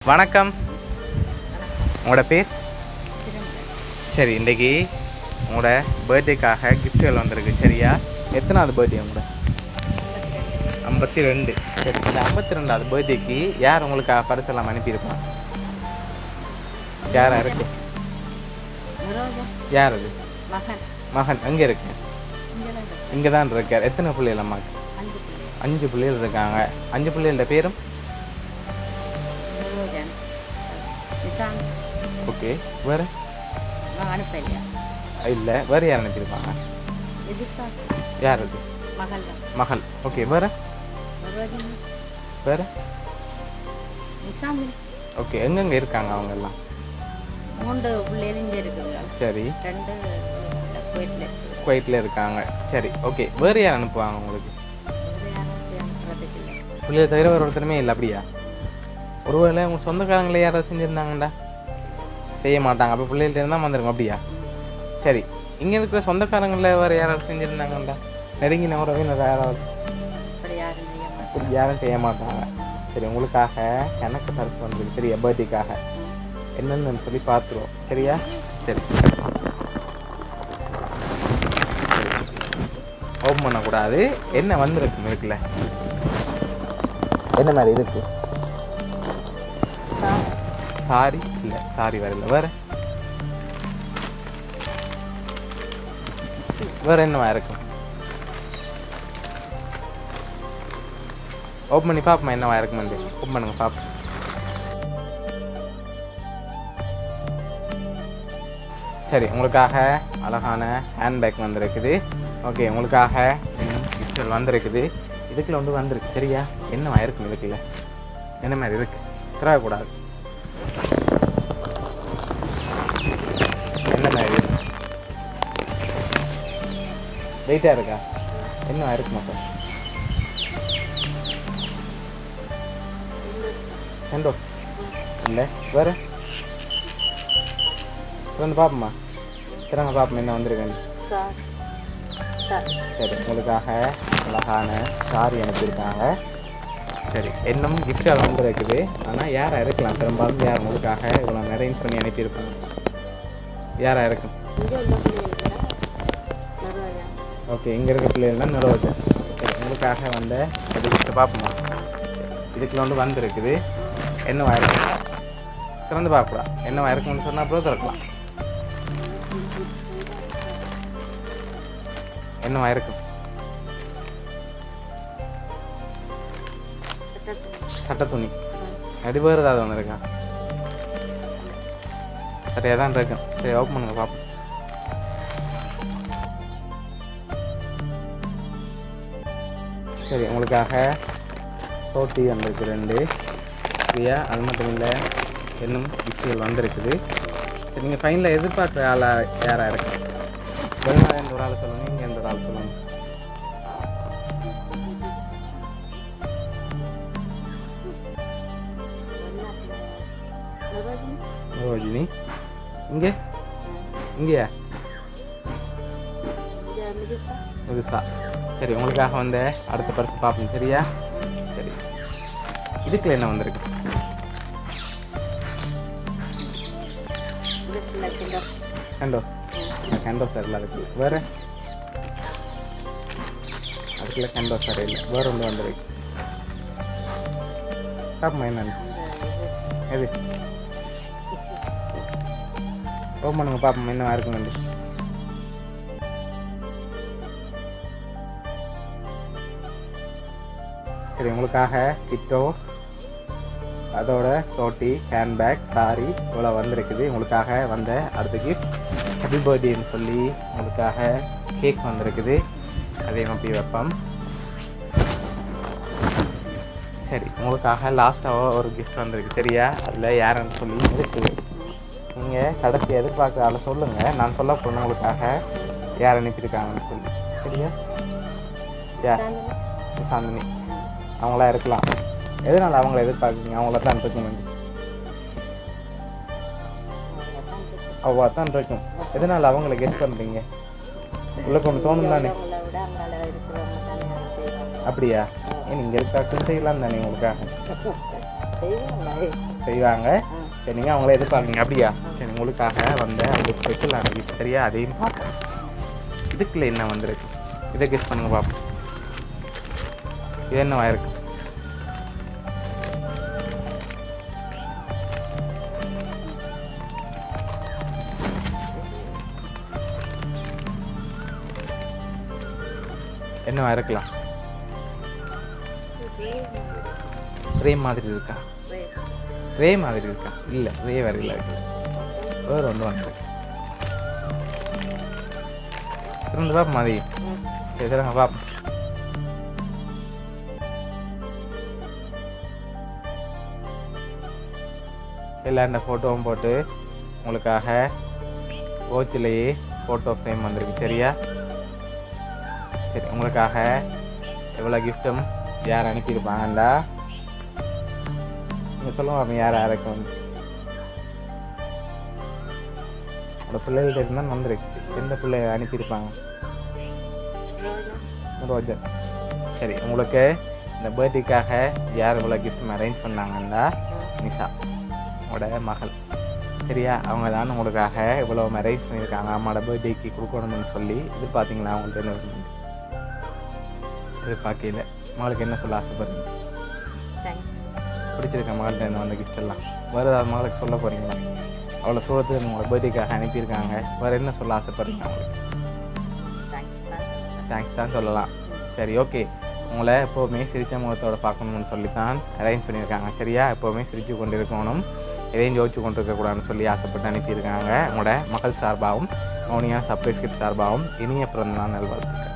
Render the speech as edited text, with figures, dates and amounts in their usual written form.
வணக்கம். உங்களோட பேர்? சரி, இன்றைக்கி உங்களோட பர்த்டேக்காக கிஃப்ட்டுகள் வந்திருக்கு. சரியா? எத்தனாவது பர்த்டே உங்களோட? 52. சரி, இந்த 52வது பர்த்டேக்கு யார் உங்களுக்கு பரிசெல்லாம் அனுப்பியிருப்பாங்க? யாராக இருக்கு? யார் அது? மகன் அங்கே இருக்கு. இங்கே தான் இருக்கார். எத்தனை பிள்ளைகள் அம்மாவுக்கு? 5 பிள்ளைகள் இருக்காங்க. 5 பிள்ளைகளோட பேரும்? ஓகே. வேறு? இல்லை, வேறு யார் அனுப்பியிருப்பாங்க? யார் அது? மகள். ஓகே. வேறு? வேறு? ஓகே. எங்கெங்கே இருக்காங்க அவங்க எல்லாம்? 3 பிள்ளைகள் இங்கே இருக்குங்க. சரி, 2 குவைட்டில் இருக்காங்க. சரி, ஓகே. வேறு யார் அனுப்புவாங்க உங்களுக்கு? பிள்ளைகள் தவிர வேறு ஒருத்தருமே இல்லை. அப்படியா? ஒருவேளை உங்கள் சொந்தக்காரங்களே யாராவது செஞ்சுருந்தாங்கண்டா? செய்ய மாட்டாங்க. அப்போ பிள்ளைகள்ட்ட இருந்தால் வந்துருங்க. அப்படியா? சரி, இங்கே இருக்கிற சொந்தக்காரங்களில் வேறு யாராவது செஞ்சுருந்தாங்கண்டா? நெருங்கின உறவினர் யாராவது? யாரும் செய்ய மாட்டாங்க. சரி, உங்களுக்காக எனக்கு பரிசு வந்துருக்கு. சரியா? பர்த்டேக்காக என்னென்னு சொல்லி பார்த்துருவோம். சரியா? சரி, ஓப்பன் பண்ணக்கூடாது. என்ன வந்துருக்கு இருக்குல்ல? என்ன மாதிரி இருக்கு? சாரி இல்லை, சாரி வரல. வேறு என்னவா இருக்கும்? ஓப்பன் பண்ணி பார்ப்போமா என்னவா இருக்குமெண்டு? ஓப்பன் பண்ணுங்க பார்ப்போம். சரி, உங்களுக்காக அழகான ஹேண்ட்பேக் வந்திருக்குது. ஓகே, உங்களுக்காக கிஃப்ட்கள் வந்திருக்குது. இதுக்குள்ள ஒன்று வந்திருக்கு. சரியா? என்னவா இருக்கும் இதுக்குள்ள? என்ன மாதிரி இருக்கு? திறக்கக்கூடாது. என்ன மாதிரி இருக்கு? வெயிட்டாக இருக்கா? என்னவா இருக்கு மக்கள்? ஹேண்டோ இல்லை. வேறு? திறந்து பார்ப்போமா? திறங்க பார்ப்போம் என்ன வந்திருக்கேன். சரி, உங்களுக்காக அழகான சாரி அனுப்பியிருக்காங்க. சரி, இன்னும் கிஃப்டாக வந்துருக்குது. ஆனால் யாராக இருக்கலாம்? பெரும்பாலும் யார் உங்களுக்காக இவ்வளோ அரேஞ்ச் பண்ணி அனுப்பியிருப்பாங்க? யாராக இருக்கும்? ஓகே, இங்கே இருக்க பிள்ளைகள்லாம் நிறுவது. சரி, உங்களுக்காக வந்த கிஃப்ட்டு பார்ப்போமா? இதுக்குள்ள ஒன்று வந்துருக்குது. என்னவா இருக்கும்? திறந்து பார்க்கக்கூடா. என்னவா இருக்கும்னு சொன்னால் அப்புறம் திறக்கலாம். என்னவா இருக்கும்? சட்டை துணி. அடி வேறு ஏதாவது வந்துருக்கா? சரியாக தான் இருக்கும். சரி, ஓப்பன் பண்ணுங்க பார்ப்போம். சரி, உங்களுக்காக சோட்டி வந்திருக்கு 2. சரியா? அது மட்டும் இல்லை, இன்னும் கிஃப்ட்கள் வந்திருக்குது. சரி, நீங்கள் ஃபைனலில் எதிர்பார்க்குற ஆளாக யாராக இருக்கும்? வெளிநாடு எந்த ஒரு ஆள் சொல்லுங்கள், இங்கே எந்த ஒரு ஆள் சொல்லுங்கள். ரோஜினி. இங்கே? இங்கேயா? புதுசா. சரி, உங்களுக்காக வந்த அடுத்த பரிசு பார்ப்போம். சரியா? சரி, இதுக்குள்ள என்ன வந்திருக்கு? கேண்டோஸ் எல்லாம் இருக்குது. வேறு? அதுக்குள்ள கேண்டோஸ் வேறு இல்லை. வேறு ஒன்று வந்திருக்கு. பார்ப்போமா என்னன்னு? எது? ஓப்பன் பண்ணுங்க பார்ப்போம் என்னவா இருக்குமெண்டு. சரி, உங்களுக்காக கிட்டோ, அதோட சோட்டி, ஹேண்ட்பேக், சாரி இவ்வளோ வந்திருக்குது. உங்களுக்காக வந்த அடுத்த கிஃப்ட் ஹாப்பி பர்த்டேன்னு சொல்லி உங்களுக்காக கேக் வந்திருக்குது. அதே மாதிரி வைப்போம். சரி, உங்களுக்காக லாஸ்ட்டாக ஒரு கிஃப்ட் வந்திருக்கு. சரியா? அதில் யாருன்னு சொல்லி இருக்குது. நீங்கள் கடைசி எதிர்பார்க்குற ஆளை சொல்லுங்கள். நான் சொல்ல போகிறேன் உங்களுக்காக யார் அனுப்பியிருக்காங்கன்னு சொல்லி. சரியா? யார்? சாந்தினி. அவங்களா இருக்கலாம். எதனால் அவங்கள எதிர்பார்க்குறீங்க? அவங்கள தான் இருக்கணும். அவ்வளோ தான் இருக்கும். எதனால் அவங்கள கெஸ் பண்ணுறீங்க? உங்களுக்கு ஒன்று தோணும் தானே? அப்படியா? ஏன் இங்கே இருக்கா செய்யலாம் தானே உங்களுக்காக? செய்வாங்க. சரி, நீங்கள் அவங்கள எதிர்பார்க்குறீங்க அப்படியா? சரி, உங்களுக்காக வந்த அந்த ஸ்பெஷலான கிஃப்ட் சரியா, அதையும் பார்க்கலாம். இதுக்குள்ள என்ன வந்திருக்கு, இதை கெஸ் பண்ணுங்க பார்ப்போம். இது என்னவா இருக்கு? என்னவா இருக்கலாம்? ரே மாதிரி இருக்கா? ரே மாதிரி இருக்கா? இல்லை, ரே வரையில் இருக்கு. வேறு ஒன்று வந்துருக்கு. திறந்து பாப்பா மாதிரி. சரி, திறங்க பாப்பா. எல்லாண்ட ஃபோட்டோவும் போட்டு உங்களுக்காக வாட்சிலேயே ஃபோட்டோ ஃப்ரேம் வந்திருக்கு சரியா. சரி, உங்களுக்காக எவ்வளோ கிஃப்ட்டும் யார் அனுப்பியிருப்பாங்கண்டா நீங்கள் சொல்லுவாங்க. யார் யாருக்கு வந்து உங்களோட பிள்ளைகள்கிட்ட இருந்தால் வந்திருக்கு. எந்த பிள்ளை அனுப்பியிருப்பாங்க? ரோஜா. சரி, உங்களுக்கு இந்த பர்த்டேக்காக யார் இவ்வளோ கிஃப்ட் அரேஞ்ச் பண்ணாங்கன்னா நிஷா, உங்களோட மகள் சரியா. அவங்க தான் உங்களுக்காக இவ்வளோ அரேஞ்ச் பண்ணியிருக்காங்க. அம்மாவோட பர்த்டேக்கு கொடுக்கணும்னு சொல்லி எதிர்பார்த்தீங்களா? அவங்கள்ட்ட எதிர்பார்க்கல. மகளுக்கு என்ன சொல்ல ஆசைப்படுறீங்க? பிடிச்சிருக்க மகள்கிட்ட இருந்து வந்த கிஃப்ட் எல்லாம் வேறு ஏதாவது மகளுக்கு சொல்ல போகிறீங்களா? அவ்வளோ தூரத்துக்கு உங்களோட பர்த்டேக்காக அனுப்பியிருக்காங்க. வேறு என்ன சொல்ல ஆசைப்படுறீங்க அவங்களுக்கு? தேங்க்ஸ் தான் சொல்லலாம். சரி, ஓகே. உங்களை எப்போவுமே சிரிச்ச முகத்தோடு பார்க்கணும்னு சொல்லி தான் அரேஞ்ச் பண்ணியிருக்காங்க சரியா. எப்போவுமே சிரித்து கொண்டு இருக்கணும், எதையும் ஜோதிச்சு கொண்டு இருக்கக்கூடாதுன்னு சொல்லி ஆசைப்பட்டு அனுப்பியிருக்காங்க. உங்களோட மகள் சார்பாகவும் மௌனியா சர்ப்ரைஸ் கிஃப்ட் சார்பாகவும் இனிய பிறந்த நாள் நல்வாழ்த்துக்கள்.